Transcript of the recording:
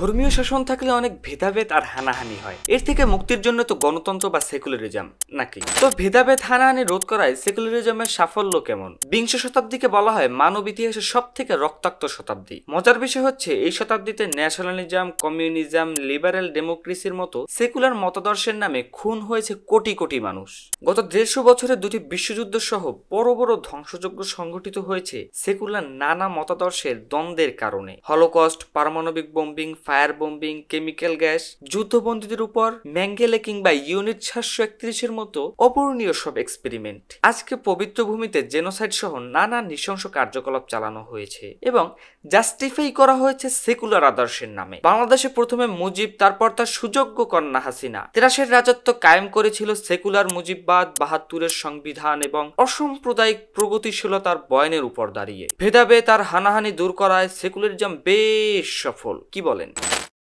ধর্মীয় শাসন থাকলে অনেক ভেদাভেদ আর হানাহানি হয়। এর থেকে মুক্তির জন্য তো গণতন্ত্র বা সেকুলারিজম নাকি? তো ভেদাভেদ হানাহানি রোধ করায় সেকুলারিজমের সাফল্য কেমন? বিংশ শতাব্দীকে বলা হয় মানব ইতিহাসের সব থেকে রক্তাক্ত শতাব্দী। মজার বিষয় হচ্ছে এই শতাব্দীতে ন্যাশনালিজম, কমিউনিজম, লিবারেল ডেমোক্রেসির মতো সেকুলার মতাদর্শের নামে খুন হয়েছে কোটি কোটি মানুষ। গত 150 বছরে দুটি বিশ্বযুদ্ধ সহ বড় বড় ধ্বংসযজ্ঞ সংঘটিত হয়েছে সেকুলার নানা মতাদর্শের দ্বন্দ্বের কারণে। হলোকস্ট, পারমাণবিক bombing, fire bombing, chemical gas, যুদ্ধবন্দীদের উপর ম্যাঙ্গেলে কিংবা ইউনিট 731-এর মতো অপূরণীয় সব এক্সপেরিমেন্ট। আজকে পবিত্র ভূমিতে জেনোসাইড সহ নানা নৃশংস কার্যকলাপ চালানো হয়েছে এবং জাস্টিফাই করা হয়েছে সেকুলার আদর্শের নামে। বাংলাদেশে প্রথমে মুজিব, তারপর তার সুযোগ্য কন্যা হাসিনা 83-এর রাজত্ব কায়েম করেছিল সেকুলার মুজিববাদ, 72-এর সংবিধান এবং অসাম্প্রদায়িক প্রগতিশীলতার বয়ানের উপর দাঁড়িয়ে। ভেদাভেদ আর হানাহানি দূর করায় সেকুলারিজম বেশ সফল, কি বলেন?